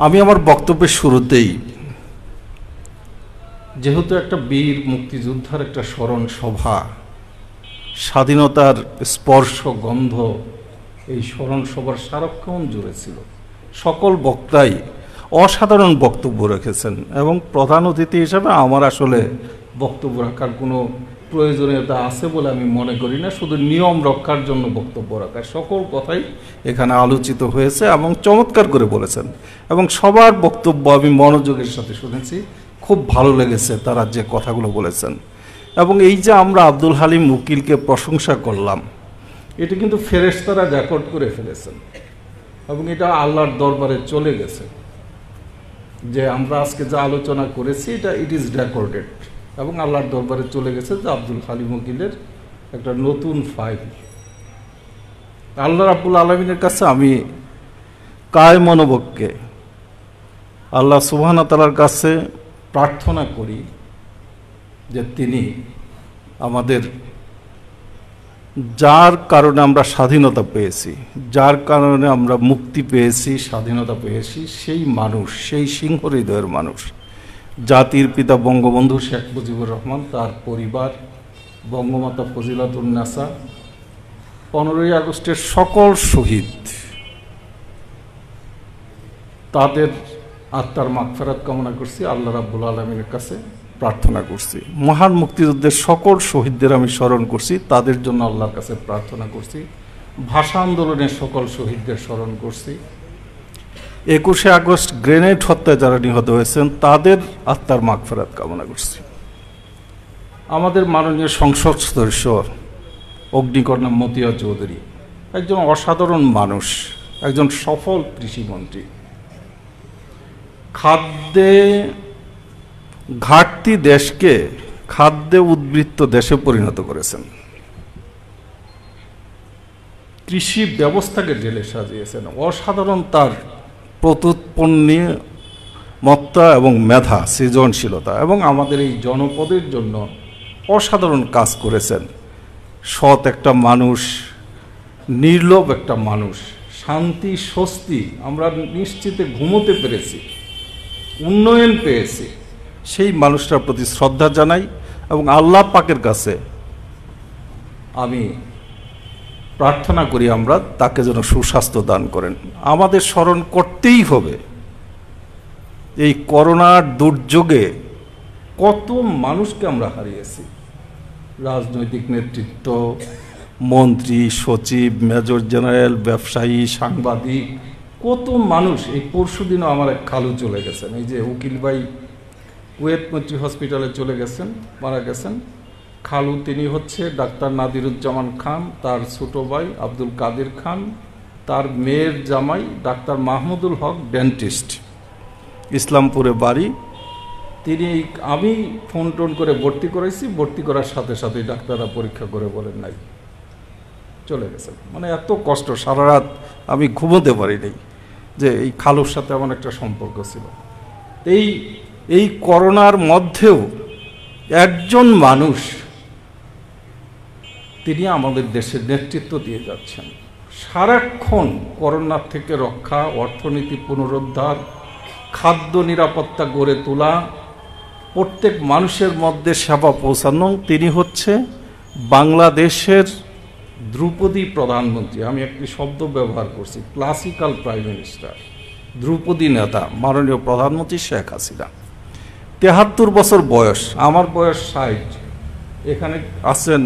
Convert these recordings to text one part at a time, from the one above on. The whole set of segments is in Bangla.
আমি আমার বক্তব্যের শুরুতেই যেহেতু একটা বীর মুক্তিযোদ্ধার একটা স্মরণ সভা, স্বাধীনতার স্পর্শ গন্ধ এই স্মরণ সভার সারাক্ষণ জুড়ে ছিল। সকল বক্তাই অসাধারণ বক্তব্য রেখেছেন এবং প্রধান অতিথি হিসেবে আমার আসলে বক্তব্য রাখার কোনো প্রয়োজনীয়তা আছে বলে আমি মনে করি না। শুধু নিয়ম রক্ষার জন্য বক্তব্য রাখা, সকল কথাই এখানে আলোচিত হয়েছে এবং চমৎকার করে বলেছেন এবং সবার বক্তব্য আমি মনোযোগের সাথে শুনেছি। খুব ভালো লেগেছে তারা যে কথাগুলো বলেছেন। এবং এই যে আমরা আব্দুল হালিম উকিলকে প্রশংসা করলাম, এটি কিন্তু ফেরেশতারা রেকর্ড করে ফেলেছেন এবং এটা আল্লাহর দরবারে চলে গেছে যে আমরা আজকে যা আলোচনা করেছি এটা ইট ইজ রেকর্ডেড এবং আল্লাহর দরবারে চলে গেছে যে আব্দুল হালিম উকিলের একটা নতুন ফাইল। আল্লাহ রাব্বুল আলামিনের কাছে আমি কায় মনোবককে আল্লাহ সুবহানাহু ওয়া তাআলার কাছে প্রার্থনা করি যে তিনি আমাদের যার কারণে আমরা স্বাধীনতা পেয়েছি, যার কারণে আমরা মুক্তি পেয়েছি, স্বাধীনতা পেয়েছি, সেই মানুষ, সেই সিংহ হৃদয়ের মানুষ, জাতির পিতা বঙ্গবন্ধু শেখ মুজিবুর রহমান, তার পরিবার, বঙ্গমাতা ফজিলাতুন্নেসা, 15ই আগস্টের সকল শহীদ, তাদের আত্মার মাগফিরাত কামনা করছি, আল্লাহ রাব্বুল আলামিনের কাছে প্রার্থনা করছি। মহান মুক্তিযুদ্ধের সকল শহীদদের আমি স্মরণ করছি, তাদের জন্য আল্লাহর কাছে প্রার্থনা করছি। ভাষা আন্দোলনের সকল শহীদদের স্মরণ করছি। 21শে আগস্ট গ্রেনেড হত্যায় যারা নিহত হয়েছেন তাদের আত্মার মাগফিরাত কামনা করছি। আমাদের মাননীয় সংসদ সদস্য অগ্নিকর্ণা মতিয়া চৌধুরী একজন অসাধারণ মানুষ, একজন সফল কৃষিমন্ত্রী। খাদ্যে ঘাটতি দেশকে খাদ্যে উদ্বৃত্ত দেশে পরিণত করেছেন, কৃষি ব্যবস্থাকে ঢেলে সাজিয়েছেন। অসাধারণ তার প্রত্যুৎপন্নমত্তা এবং মেধা, সৃজনশীলতা এবং আমাদের এই জনপদের জন্য অসাধারণ কাজ করেছেন। সৎ একটা মানুষ, নির্লোভ একটা মানুষ, শান্তি স্বস্তি আমরা নিশ্চিতে ঘুমোতে পেরেছি, উন্নয়ন পেয়েছি। সেই মানুষটার প্রতি শ্রদ্ধা জানাই এবং আল্লাহ পাকের কাছে আমি প্রার্থনা করি আমরা তাকে যেন সুস্বাস্থ্য দান করেন। আমাদের স্মরণ করতেই হবে এই করোনার দুর্যোগে কত মানুষকে আমরা হারিয়েছি। রাজনৈতিক নেতৃত্ব, মন্ত্রী, সচিব, মেজর জেনারেল, ব্যবসায়ী, সাংবাদিক, কত মানুষ। এই পরশুদিনও আমার এক খালু চলে গেছেন, এই যে উকিল ভাই কুয়েত মৈত্রী হসপিটালে চলে গেছেন, মারা গেছেন। খালু তিনি হচ্ছে ডাক্তার নাদিরুজ্জামান খান, তার ছোট ভাই আব্দুল কাদের খান, তার মেয়ের জামাই ডাক্তার মাহমুদুল হক, ডেন্টিস্ট, ইসলামপুরে বাড়ি। তিনি আমি ফোন টোন করে ভর্তি করেছি, ভর্তি করার সাথে সাথেই ডাক্তাররা পরীক্ষা করে বলেন নাই, চলে গেছেন। মানে এত কষ্ট, সারা রাত আমি ঘুমোতে পারিনি যে এই খালুর সাথে আমার একটা সম্পর্ক ছিল। এই করোনার মধ্যেও একজন মানুষ তিনি আমাদের দেশের নেতৃত্ব দিয়ে যাচ্ছেন। সারাক্ষণ করোনার থেকে রক্ষা, অর্থনীতি পুনরুদ্ধার, খাদ্য নিরাপত্তা গড়ে তোলা, প্রত্যেক মানুষের মধ্যে সেবা পৌঁছানো। তিনি হচ্ছে বাংলাদেশের ধ্রুপদী প্রধানমন্ত্রী। আমি একটি শব্দ ব্যবহার করছি, ক্লাসিক্যাল প্রাইম মিনিস্টার, ধ্রুপদী নেতা মাননীয় প্রধানমন্ত্রী শেখ হাসিনা। 73 বছর বয়স, আমার বয়স 60, এখানে আছেন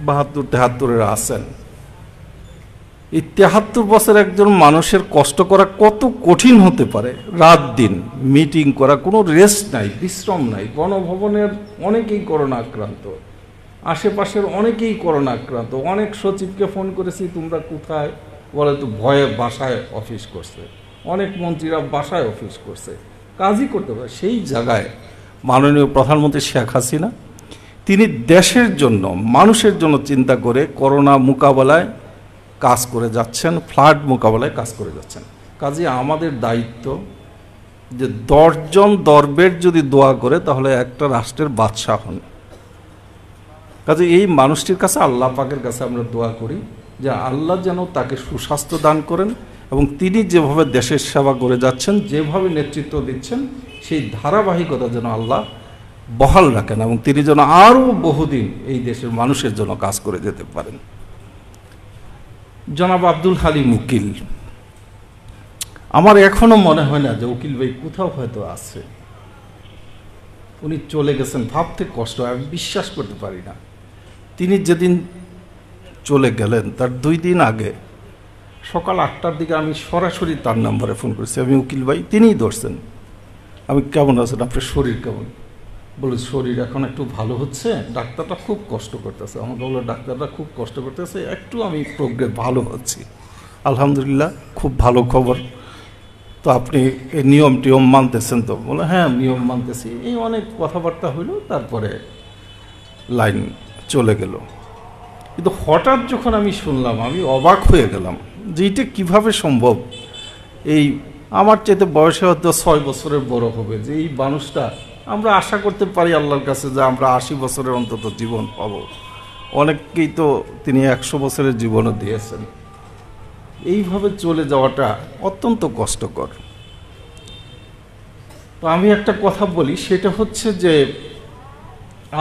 72-73-এর আছেন। এই 73 বছর একজন মানুষের কষ্ট করা কত কঠিন হতে পারে। রাত দিন মিটিং করা, কোনো রেস্ট নাই, বিশ্রাম নাই। গণভবনের অনেকেই করোনা আক্রান্ত, আশেপাশের অনেকেই করোনা আক্রান্ত। অনেক সচিবকে ফোন করেছি, তোমরা কোথায়? বলে তো ভয়ে বাসায় অফিস করছে। অনেক মন্ত্রীরা বাসায় অফিস করছে, কাজই করতে পারে। সেই জায়গায় মাননীয় প্রধানমন্ত্রী শেখ হাসিনা তিনি দেশের জন্য, মানুষের জন্য চিন্তা করে করোনা মোকাবেলায় কাজ করে যাচ্ছেন, ফ্লাড মোকাবেলায় কাজ করে যাচ্ছেন। কাজে আমাদের দায়িত্ব যে 10 জন দরবেশ যদি দোয়া করে তাহলে একটা রাষ্ট্রের বাদশাহ হন। কাজে এই মানুষটির কাছে, আল্লাহ পাকের কাছে আমরা দোয়া করি যে আল্লাহ যেন তাকে সুস্বাস্থ্য দান করেন এবং তিনি যেভাবে দেশের সেবা করে যাচ্ছেন, যেভাবে নেতৃত্ব দিচ্ছেন, সেই ধারাবাহিকতা যেন আল্লাহ বহাল রাখেন এবং তিনি যেন আরও বহুদিন এই দেশের মানুষের জন্য কাজ করে যেতে পারেন। জনাব আব্দুল হালিম উকিল, আমার এখনো মনে হয় না যে উকিল ভাই কোথাও হয়তো আছে। উনি চলে গেছেন, ভাবতে কষ্ট হয়, আমি বিশ্বাস করতে পারি না। তিনি যেদিন চলে গেলেন তার 2 দিন আগে সকাল 8টার দিকে আমি সরাসরি তার নাম্বারে ফোন করেছি। আমি উকিল ভাই, তিনিই ধরছেন। আমি কেমন আছেন, আপনার শরীর কেমন? বলে শরীর এখন একটু ভালো হচ্ছে, ডাক্তারটা খুব কষ্ট করতেছে। আমাকে বললো ডাক্তারটা খুব কষ্ট করতেছে, একটু আমি প্রোগ্রেস ভালো হচ্ছি। আলহামদুলিল্লাহ, খুব ভালো খবর। তো আপনি এই নিয়ম টিয়ম মানতেছেন তো? বলে হ্যাঁ, নিয়ম মানতেছি। এই অনেক কথাবার্তা হইল, তারপরে লাইন চলে গেল। কিন্তু হঠাৎ যখন আমি শুনলাম, আমি অবাক হয়ে গেলাম যে এটা কীভাবে সম্ভব। এই আমার চাইতে বয়সে হয়তো 6 বছরের বড় হবে, যে এই মানুষটা, আমরা আশা করতে পারি আল্লাহর কাছে যে আমরা 80 বছরের অন্তত জীবন পাব। অনেককেই তো তিনি 100 বছরের জীবনও দিয়েছেন। এইভাবে চলে যাওয়াটা অত্যন্ত কষ্টকর। তো আমি একটা কথা বলি, সেটা হচ্ছে যে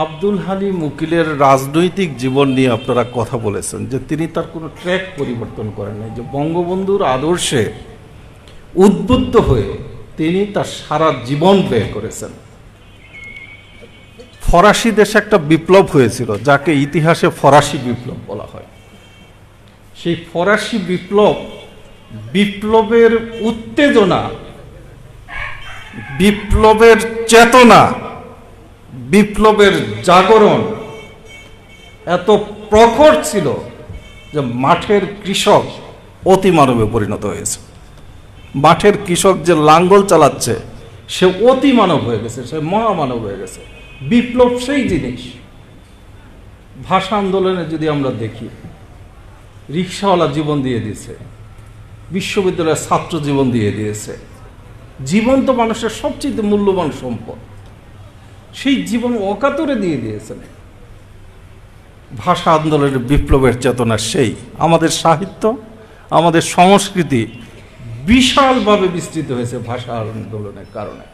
আব্দুল হালিম উকিলের রাজনৈতিক জীবন নিয়ে আপনারা কথা বলেছেন যে তিনি তার কোনো ট্র্যাক পরিবর্তন করেন নাই, যে বঙ্গবন্ধুর আদর্শে উদ্বুদ্ধ হয়ে তিনি তার সারা জীবন ব্যয় করেছেন। ফরাসি দেশে একটা বিপ্লব হয়েছিল, যাকে ইতিহাসে ফরাসি বিপ্লব বলা হয়। সেই ফরাসি বিপ্লবের উত্তেজনা, বিপ্লবের চেতনা, বিপ্লবের জাগরণ এত প্রখর ছিল যে মাঠের কৃষক অতিমানবে পরিণত হয়েছে। মাঠের কৃষক যে লাঙ্গল চালাচ্ছে সে অতিমানব হয়ে গেছে, সে মহামানব হয়ে গেছে। বিপ্লব সেই জিনিস। ভাষা আন্দোলনে যদি আমরা দেখি, রিক্সাওয়ালা জীবন দিয়ে দিয়েছে, বিশ্ববিদ্যালয়ের ছাত্র জীবন দিয়ে দিয়েছে। জীবন তো মানুষের সবচেয়ে মূল্যবান সম্পদ, সেই জীবন অকাতরে দিয়ে দিয়েছেন। ভাষা আন্দোলনের বিপ্লবের চেতনা সেই। আমাদের সাহিত্য, আমাদের সংস্কৃতি বিশালভাবে বিস্তৃত হয়েছে ভাষা আন্দোলনের কারণে,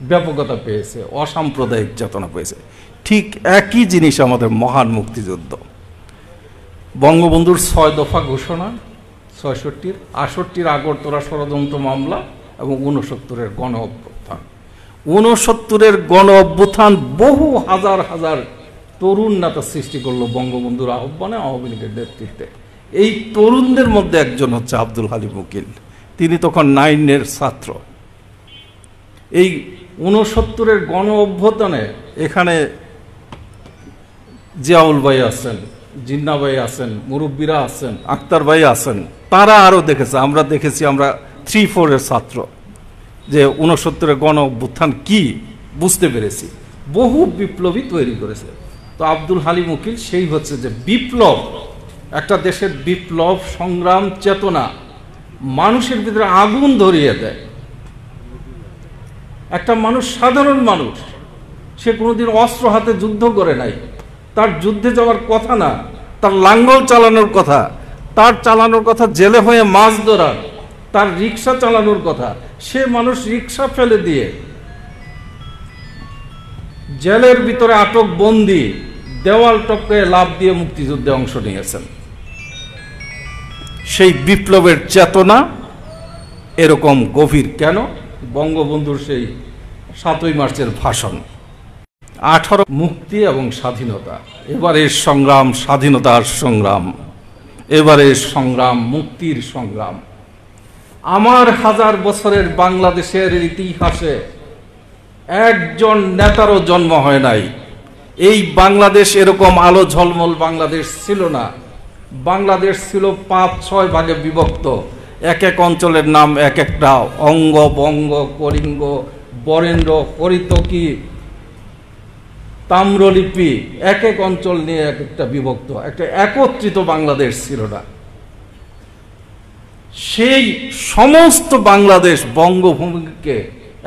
ব্যাপকতা পেয়েছে, অসাম্প্রদায়িক চেতনা পেয়েছে। ঠিক একই জিনিস আমাদের মহান মুক্তিযুদ্ধ। বঙ্গবন্ধুর 6 দফা ঘোষণা, 66-র, 68-র আগরতলা ষড়যন্ত্র মামলা এবং 69-এর গণ অভ্যুত্থান। 69-এর গণ অভ্যুত্থান বহু হাজার হাজার তরুণ নেতা সৃষ্টি করলো বঙ্গবন্ধুর আহ্বানে, আওয়ামী লীগের নেতৃত্বে। এই তরুণদের মধ্যে একজন হচ্ছে আব্দুল হালিম উকিল। তিনি তখন 9-এর ছাত্র। এই 69-এর গণ অভ্যুত্থানে এখানে জিয়াউল ভাই আছেন, জিন্না ভাই আছেন, মুরব্বীরা আছেন, আক্তার ভাই আছেন, তারা আরও দেখেছে, আমরা দেখেছি। আমরা 3-4-এর ছাত্র, যে 69-এর গণ অভ্যুত্থান কি বুঝতে পেরেছি। বহু বিপ্লবী তৈরি করেছে। তো আব্দুল হালিম উকিল সেই হচ্ছে যে বিপ্লব, একটা দেশের বিপ্লব সংগ্রাম চেতনা মানুষের ভিতরে আগুন ধরিয়ে দেয়। একটা মানুষ, সাধারণ মানুষ, সে কোনোদিন অস্ত্র হাতে যুদ্ধ করে নাই, তার যুদ্ধে যাওয়ার কথা না, তার লাঙ্গল চালানোর কথা, তার চালানোর কথা জেলে হয়ে মাছ ধরার, তার রিক্সা চালানোর কথা। সে মানুষ রিক্সা ফেলে দিয়ে জেলের ভিতরে আটক বন্দি, দেওয়াল টপকে লাফ দিয়ে মুক্তিযুদ্ধে অংশ নিয়েছেন। সেই বিপ্লবের চেতনা এরকম গভীর কেন? বঙ্গবন্ধুর সেই 7ই মার্চের ভাষণ, 18 মুক্তি এবং স্বাধীনতা। এবারের সংগ্রাম স্বাধীনতার সংগ্রাম, এবারের সংগ্রাম মুক্তির সংগ্রাম। আমার 1000 বছরের বাংলাদেশের ইতিহাসে একজন নেতারও জন্ম হয় নাই। এই বাংলাদেশ এরকম আলো ঝলমল বাংলাদেশ ছিল না। বাংলাদেশ ছিল 5-6 ভাগে বিভক্ত। এক এক অঞ্চলের নাম এক একটা, অঙ্গ, বঙ্গ, কলিঙ্গ, বরেন্দ্র, হরিতকি, তাম্রলিপি, এক এক অঞ্চল নিয়ে এক একটা বিভক্ত, একটা একত্রিত বাংলাদেশ ছিল না। সেই সমস্ত বাংলাদেশ বঙ্গভূমিকে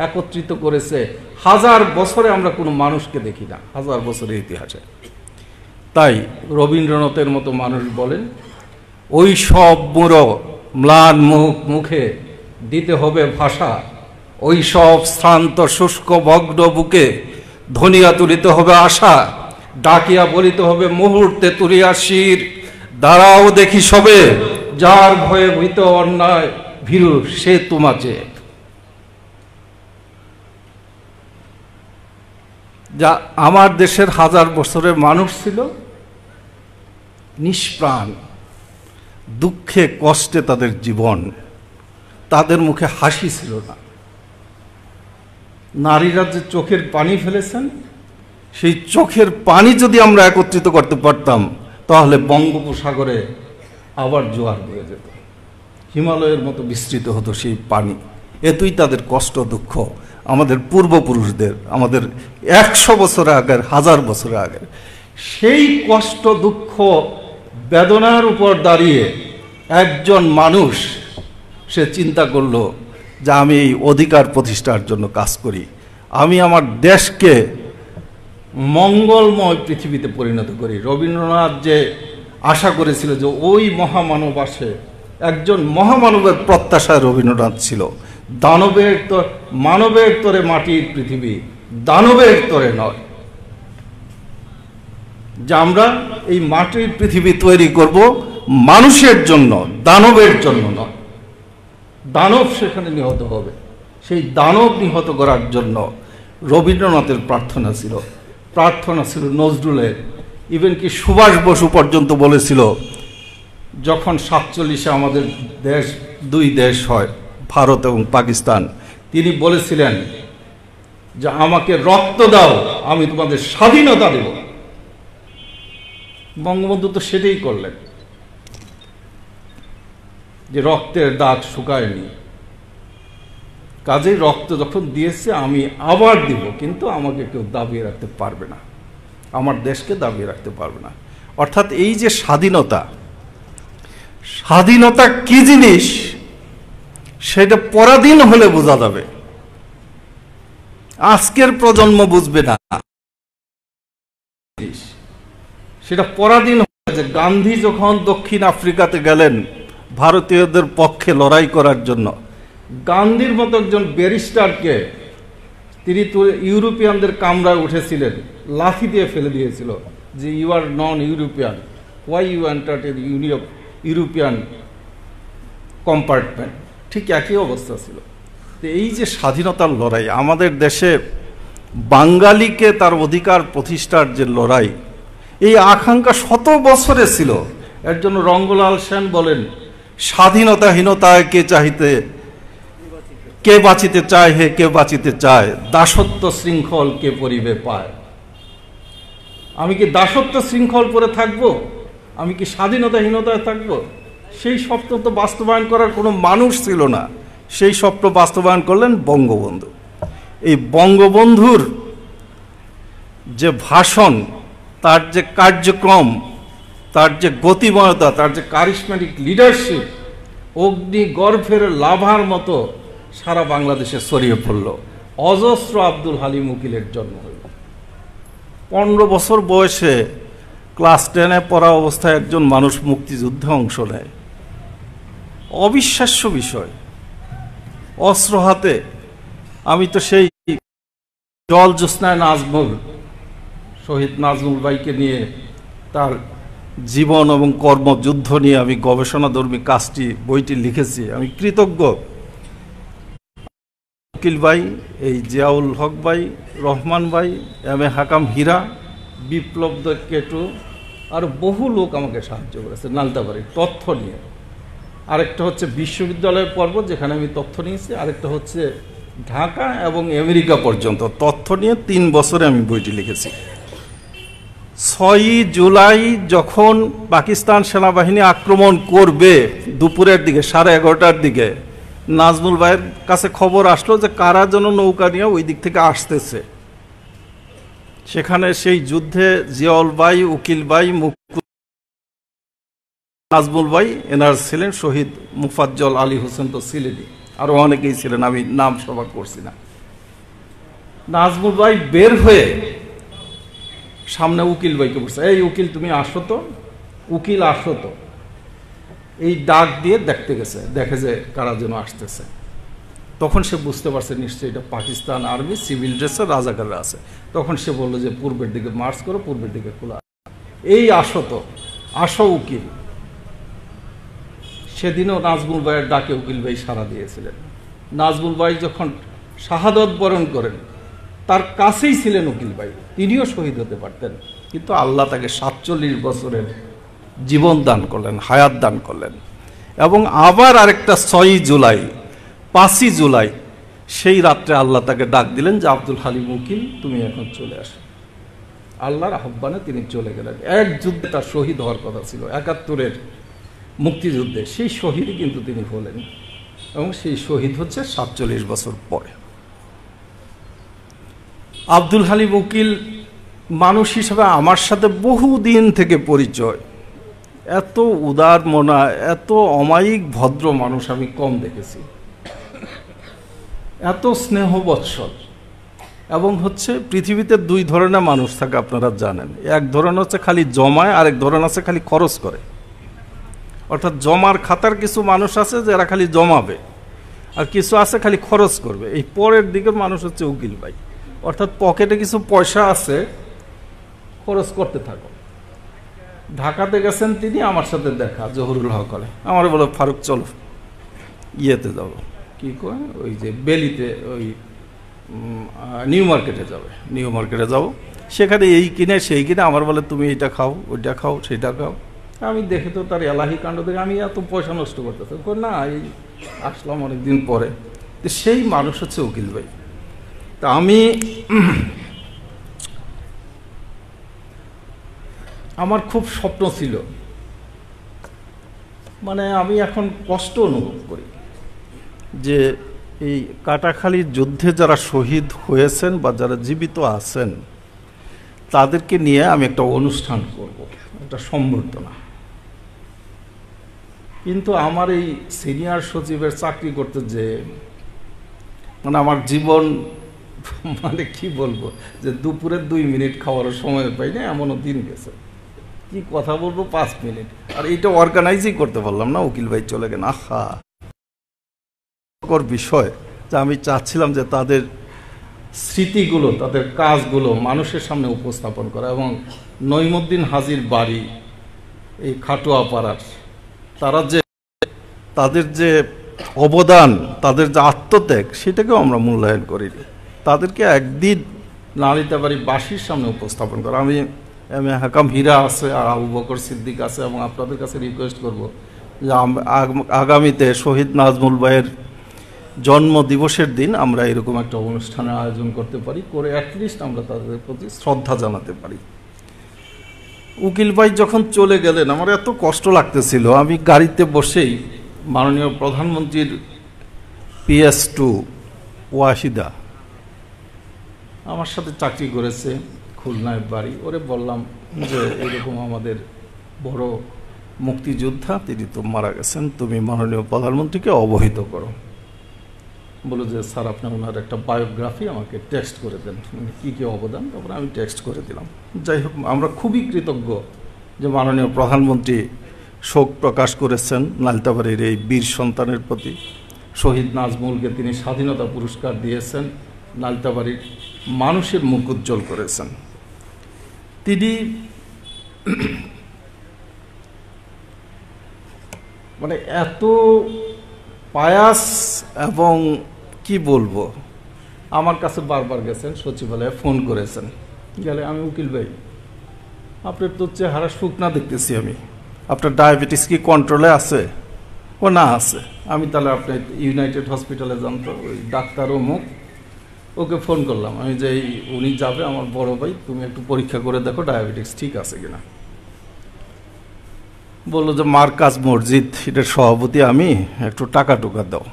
একত্রিত করেছে 1000 বছরে আমরা কোনো মানুষকে দেখি না, 1000 বছরের ইতিহাসে। তাই রবীন্দ্রনাথের মতো মানুষ বলেন, ওই সব বুড়ো ম্লান মুখে দিতে হবে ভাষা, ওই সব শ্রান্ত শুষ্ক ভগ্ন বুকে ধনিয়া তুলিতে হবে আশা, ডাকিয়া বলিতে হবে মুহূর্তে তুলিয়া শির, দাঁড়াও দেখি সবে যার ভয়ে ভীত অন্যায় ভীরু সে তোমাকে। যা আমার দেশের হাজার বছরের মানুষ ছিল নিষ্প্রাণ, দুঃখে কষ্টে তাদের জীবন, তাদের মুখে হাসি ছিল না। নারীরা যে চোখের পানি ফেলেছেন, সেই চোখের পানি যদি আমরা একত্রিত করতে পারতাম তাহলে বঙ্গোপসাগরে আবার জোয়ার বয়ে যেত, হিমালয়ের মতো বিস্তৃত হতো সেই পানি। এতই তাদের কষ্ট দুঃখ আমাদের পূর্বপুরুষদের, আমাদের 100 বছর আগের, 1000 বছর আগের। সেই কষ্ট দুঃখ বেদনার উপর দাঁড়িয়ে একজন মানুষ সে চিন্তা করলো যে আমি এই অধিকার প্রতিষ্ঠার জন্য কাজ করি, আমি আমার দেশকে মঙ্গলময় পৃথিবীতে পরিণত করি। রবীন্দ্রনাথ যে আশা করেছিল যে ওই মহামানব আসে, একজন মহামানবের প্রত্যাশায় রবীন্দ্রনাথ ছিল। দানবের মানবের তরে মাটির পৃথিবী, দানবের তরে নয়। যে আমরা এই মাটির পৃথিবী তৈরি করব মানুষের জন্য, দানবের জন্য নয়। দানব সেখানে নিহত হবে, সেই দানব নিহত করার জন্য রবীন্দ্রনাথের প্রার্থনা ছিল, প্রার্থনা ছিল নজরুলের। ইভেন কি সুভাষ বসু পর্যন্ত বলেছিল, যখন 47-এ আমাদের দেশ, 2 দেশ হয়, ভারত এবং পাকিস্তান, তিনি বলেছিলেন যে আমাকে রক্ত দাও, আমি তোমাদের স্বাধীনতা দেব। বঙ্গবন্ধু তো সেটাই করলেন, যে রক্তের দাগ শুকায়নি, কাজেই রক্ত যখন দিয়েছে আমি আবার দিব, কিন্তু আমাকে কেউ দাবিয়ে রাখতে পারবে না, আমার দেশকে দাবিয়ে রাখতে পারবে না। অর্থাৎ এই যে স্বাধীনতা, স্বাধীনতা কি জিনিস সেটা পরাধীন হলে বোঝা যাবে, আজকের প্রজন্ম বুঝবে না। সেটা পরাধীন হয়েছে। গান্ধী যখন দক্ষিণ আফ্রিকাতে গেলেন ভারতীয়দের পক্ষে লড়াই করার জন্য, গান্ধীর মতো একজন ব্যারিস্টারকে তিনি তো ইউরোপিয়ানদের কামরায় উঠেছিলেন, লাথি দিয়ে ফেলে দিয়েছিল যে you are non European, why you entered in European compartment. ঠিক একই অবস্থা ছিল। তো এই যে স্বাধীনতার লড়াই, আমাদের দেশে বাঙালিকে তার অধিকার প্রতিষ্ঠার যে লড়াই, এই আকাঙ্ক্ষা 100 বছরে ছিল। এর জন্য রঙ্গলাল সেন বলেন, স্বাধীনতাহীনতায় কে বাঁচিতে চায় হে কে বাঁচিতে চায়, দাসত্ব শৃঙ্খল কে পরিবে পায়। আমি কি দাসত্ব শৃঙ্খল পরে থাকবো? আমি কি স্বাধীনতাহীনতায় থাকবো? সেই স্বপ্ন তো বাস্তবায়ন করার কোনো মানুষ ছিল না। সেই স্বপ্ন বাস্তবায়ন করলেন বঙ্গবন্ধু। এই বঙ্গবন্ধুর যে ভাষণ, তার যে কার্যক্রম, তার যে গতিময়তা, তার যে কারিশম্যাটিক লিডারশিপ, অগ্নিগর্ভের লাভার মতো সারা বাংলাদেশে ছড়িয়ে পড়ল। অজস্র আব্দুল হালিম উকিলের জন্ম হইল। 15 বছর বয়সে ক্লাস 10-এ পড়া অবস্থায় একজন মানুষ মুক্তিযুদ্ধে অংশ নেয়, অবিশ্বাস্য বিষয়। অস্ত্র হাতে। আমি তো সেই জল জ্যোৎস্নায় নাজমুল, শহীদ নাজমুল ভাইকে নিয়ে, তার জীবন এবং কর্মযুদ্ধ নিয়ে আমি গবেষণাধর্মী কাজটি, বইটি লিখেছি। আমি কৃতজ্ঞ উকিল ভাই, এই জিয়াউল হক ভাই, রহমান ভাই, এম এ হাকাম হীরা, বিপ্লব কেটু, আর বহু লোক আমাকে সাহায্য করেছে নালতাবাড়ির তথ্য নিয়ে। আরেকটা হচ্ছে বিশ্ববিদ্যালয়ের পর্ব, যেখানে আমি তথ্য নিয়েছি। আরেকটা হচ্ছে ঢাকা এবং আমেরিকা পর্যন্ত তথ্য নিয়ে 3 বছরে আমি বইটি লিখেছি। 6ই জুলাই যখন পাকিস্তান সেনাবাহিনী আক্রমণ করবে দুপুরের দিকে, 11:30টার দিকে, নাজমুল ভাইয়ের কাছে খবর আসলো যে কারা যেন নৌকা নিয়ে ওই দিক থেকে আসতেছে। সেখানে সেই যুদ্ধে জিয়াউল ভাই, উকিল ভাই, নাজমুল ভাই এনার ছিলেন, শহীদ মুফাজ্জল আলী হোসেন তো ছিলেনই, আরো অনেকেই ছিলেন, আমি নাম সভা করছি না। নাজমুল ভাই বের হয়ে সামনে উকিল ভাইকে বলছে, এই উকিল তুমি আসো তো, উকিল আসো তো। এই ডাক দিয়ে দেখতে গেছে, দেখে যে কারা যেন আসতেছে। তখন সে বুঝতে পারছে নিশ্চয়ই এটা পাকিস্তান আর্মি সিভিল ড্রেসের রাজাকাররা আছে। তখন সে বলল যে পূর্বের দিকে মার্চ করো, পূর্বের দিকে খোলা। এই আসো উকিল। সেদিনও নাজমুল ভাইয়ের ডাকে উকিল ভাই সাড়া দিয়েছিলেন। নাজমুল ভাই যখন শাহাদত বরণ করেন, তার কাছেই ছিলেন উকিল ভাই, তিনিও শহীদ হতে পারতেন, কিন্তু আল্লাহ তাকে 47 বছরের জীবন দান করলেন, হায়াত দান করলেন। এবং আবার আরেকটা 6 জুলাই 5ই জুলাই সেই রাত্রে আল্লাহ তাকে ডাক দিলেন যে আব্দুল হালিম উকিল তুমি এখন চলে আসো। আল্লাহর আহ্বানে তিনি চলে গেলেন। এক যুদ্ধে তার শহীদ হওয়ার কথা ছিল, 71-এর মুক্তিযুদ্ধে, সেই শহীদই কিন্তু তিনি হলেন, এবং সেই শহীদ হচ্ছে 47 বছর পরে। আব্দুল হালিম উকিল মানুষ হিসেবে আমার সাথে বহুদিন থেকে পরিচয়। এত উদার মনা, এত অমায়িক ভদ্র মানুষ আমি কম দেখেছি, এত স্নেহবৎসল। এবং হচ্ছে পৃথিবীতে 2 ধরনের মানুষ থাকে আপনারা জানেন। এক ধরনের হচ্ছে খালি জমায়, আরেক ধরনের আছে খালি খরচ করে। অর্থাৎ জমার খাতার কিছু মানুষ আছে যারা খালি জমাবে, আর কিছু আছে খালি খরচ করবে। এই পরের দিকের মানুষ হচ্ছে উকিল ভাই। অর্থাৎ পকেটে কিছু পয়সা আছে, খরচ করতে থাকো। ঢাকাতে গেছেন তিনি, আমার সাথে দেখা জহুরুল হক হলে। আমার বলো ফারুক চলো ইয়েতে যাবো, কি কয় ওই যে বেলিতে, ওই নিউ মার্কেটে যাবো, সেখানে এই কিনে সেই কিনে। আমার বলে তুমি এইটা খাও, ওইটা খাও, সেইটা খাও। আমি দেখে তো তার এলাহি কাণ্ড দেখে আমি এত পয়সা নষ্ট করতেছি না, এই আসলাম অনেকদিন পরে। তো সেই মানুষ হচ্ছে উকিল ভাই। তা আমার খুব স্বপ্ন ছিল, মানে আমি এখন কষ্ট অনুভব করি যে এই কাটাখালীর যুদ্ধে যারা শহীদ হয়েছেন বা যারা জীবিত আছেন তাদেরকে নিয়ে আমি একটা অনুষ্ঠান করব, একটা সম্বর্ধনা। কিন্তু আমার এই সিনিয়র সচিবের চাকরি করতে যে মানে আমার জীবন, মানে কি বলবো, যে দুপুরের 2 মিনিট খাওয়ার সময় পাই না, এমনও দিন গেছে। কি কথা বলবো 5 মিনিট, আর এইটা অর্গানাইজই করতে পারলাম না। উকিল ভাই চলে গেলেন। আহা, বিষয় যে আমি চাচ্ছিলাম যে তাদের স্মৃতিগুলো, তাদের কাজগুলো মানুষের সামনে উপস্থাপন করা। এবং নইমুদ্দিন হাজির বাড়ি, এই খাটুয়াপাড়ার, তাদের যে অবদান, তাদের যে আত্মত্যাগ, সেটাকেও আমরা মূল্যায়ন করিনি। তাদেরকে একদিন নালিতাবাড়ি বাসীর সামনে উপস্থাপন করা। আমি হাকাম হীরা আছে, আর আবু বকর সিদ্দিক আছে, এবং আপনাদের কাছে রিকোয়েস্ট করব যে আগামীতে শহীদ নাজমুল ভাইয়ের জন্মদিবসের দিন আমরা এরকম একটা অনুষ্ঠানের আয়োজন করতে পারি, করে অ্যাটলিস্ট আমরা তাদের প্রতি শ্রদ্ধা জানাতে পারি। উকিল ভাই যখন চলে গেলেন আমার এত কষ্ট লাগতেছিল। আমি গাড়িতে বসেই মাননীয় প্রধানমন্ত্রীর PS2 ওয়াহিদা, আমার সাথে চাকরি করেছে, খুলনায় বাড়ি, ওরে বললাম যে এরকম আমাদের বড় মুক্তিযোদ্ধা, তিনি তো মারা গেছেন, তুমি মাননীয় প্রধানমন্ত্রীকে অবহিত করো। বলো যে স্যার আপনি ওনার একটা বায়োগ্রাফি আমাকে টেক্সট করে দেন, কী কী অবদান। তারপরে আমি টেক্সট করে দিলাম। যাই হোক, আমরা খুবই কৃতজ্ঞ যে মাননীয় প্রধানমন্ত্রী শোক প্রকাশ করেছেন নালিতাবাড়ির এই বীর সন্তানের প্রতি। শহীদ নাজমুলকে তিনি স্বাধীনতা পুরস্কার দিয়েছেন, নালিতাবাড়ির মানুষের মুখ উজ্জ্বল করেছেন। তিনি মানে এত পায়াস, এবং কি বলবো, আমার কাছে বারবার গেছেন, সচিবালয়ে ফোন করেছেন। গেলে আমি উকিল ভাই, আপনার তো চেহারা শুকনা দেখতেছি আমি, আপনার ডায়াবেটিস কি কন্ট্রোলে আছে? ও না আছে। আমি তাহলে আপনি ইউনাইটেড হসপিটালে যান তো, ওই ডাক্তারও মুখ, ওকে ফোন করলাম আমি যে উনি যাবে, আমার বড় ভাই, তুমি একটু পরীক্ষা করে দেখো ডায়াবেটিস ঠিক আছে কিনা। বললো যে মার্কাজ মসজিদ, এটার সভাপতি আমি, একটু টাকা টুকা দাও।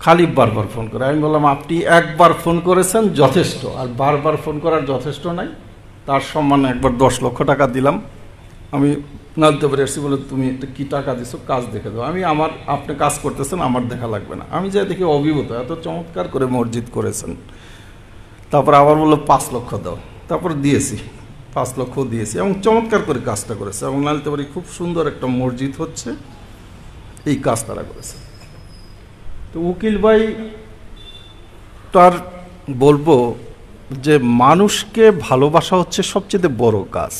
খালি বারবার ফোন করে। আমি বললাম আপনি একবার ফোন করেছেন যথেষ্ট, আর বারবার ফোন করার যথেষ্ট নাই। তার সম্মানে একবার 10 লক্ষ টাকা দিলাম। আমি নালিতাবাড়ি আসছি বলে তুমি একটা কী টাকা দিছো, কাজ দেখে দাও। আপনি কাজ করতেছেন, আমার দেখা লাগবে না। আমি যাই দেখি অভিভূত, এত চমৎকার করে মসজিদ করেছেন। তারপর আবার বললো 5 লক্ষ দাও, তারপর দিয়েছি। 5 লক্ষ দিয়েছি এবং চমৎকার করে কাজটা করেছে এবং নালিতাবাড়ি খুব সুন্দর একটা মসজিদ হচ্ছে, এই কাজ তারা করেছে। তো উকিল ভাই তার বলবো যে মানুষকে ভালোবাসা হচ্ছে সবচেয়ে বড় কাজ,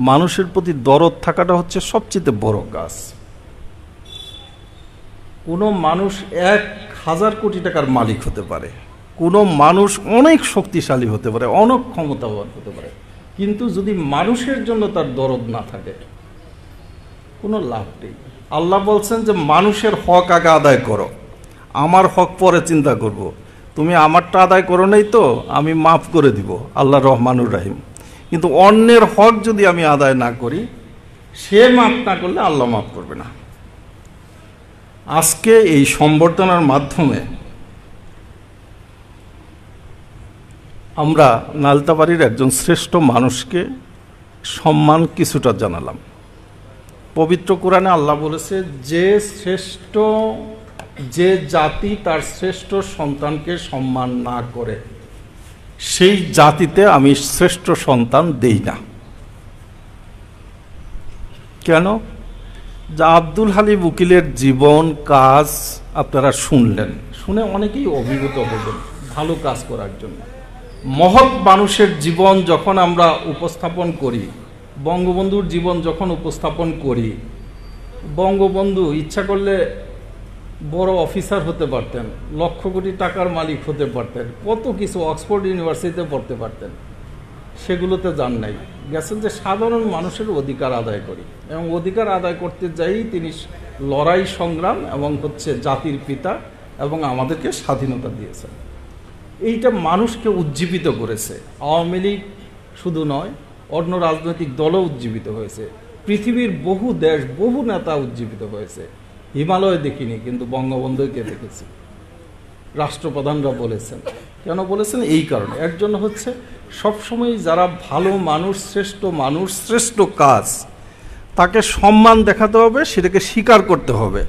মানুষের প্রতি দরদ থাকাটা হচ্ছে সবচেয়ে বড় কাজ। কোনো মানুষ 1000 কোটি টাকার মালিক হতে পারে, কোনো মানুষ অনেক শক্তিশালী হতে পারে, অনেক ক্ষমতাবান হতে পারে, কিন্তু যদি মানুষের জন্য তার দরদ না থাকে কোনো লাভ নেই। আল্লাহ বলছেন যে মানুষের হক আগে আদায় করো, আমার হক পরে চিন্তা করব। তুমি আমারটা আদায় করো নাই তো আমি মাফ করে দিব, আল্লাহ রহমানুর রাহিম। কিন্তু অন্যের হক যদি আমি আদায় না করি, সে মাফ না করলে আল্লাহ মাফ করবে না। আজকে এই সম্বর্ধনার মাধ্যমে আমরা নালিতাবাড়ির একজন শ্রেষ্ঠ মানুষকে সম্মান কিছুটা জানালাম। পবিত্র কোরআনে আল্লাহ বলেছে যে জাতি তার শ্রেষ্ঠ সন্তানকে সম্মান না করে সেই জাতিতে আমি শ্রেষ্ঠ সন্তান দেই না। কেন? যা আব্দুল হালিম উকিলের জীবন কাজ আপনারা শুনলেন, শুনে অনেকেই অভিভূত হবেন ভালো কাজ করার জন্য। মহৎ মানুষের জীবন যখন আমরা উপস্থাপন করি, বঙ্গবন্ধুর জীবন যখন উপস্থাপন করি, বঙ্গবন্ধু ইচ্ছা করলে বড় অফিসার হতে পারতেন, লক্ষ কোটি টাকার মালিক হতে পারতেন, কত কিছু অক্সফোর্ড ইউনিভার্সিটিতে পড়তে পারতেন, সেগুলোতে যান নাই। গেছেন যে সাধারণ মানুষের অধিকার আদায় করি, এবং অধিকার আদায় করতে যাই তিনি লড়াই সংগ্রাম এবং হচ্ছে জাতির পিতা এবং আমাদেরকে স্বাধীনতা দিয়েছেন। এইটা মানুষকে উজ্জীবিত করেছে। আওয়ামী লীগ শুধু নয়, অন্য রাজনৈতিক দলও উজ্জীবিত হয়েছে, পৃথিবীর বহু দেশ বহু নেতা উজ্জীবিত হয়েছে। হিমালয় দেখিনি, কিন্তু বঙ্গবন্ধুকে দেখেছি। রাষ্ট্রপ্রধানরা বলেছেন, কেন বলেছেন? এই কারণে। এর জন্য হচ্ছে সবসময় যারা ভালো মানুষ, শ্রেষ্ঠ কাজ, তাকে সম্মান দেখাতে হবে, সেটাকে স্বীকার করতে হবে।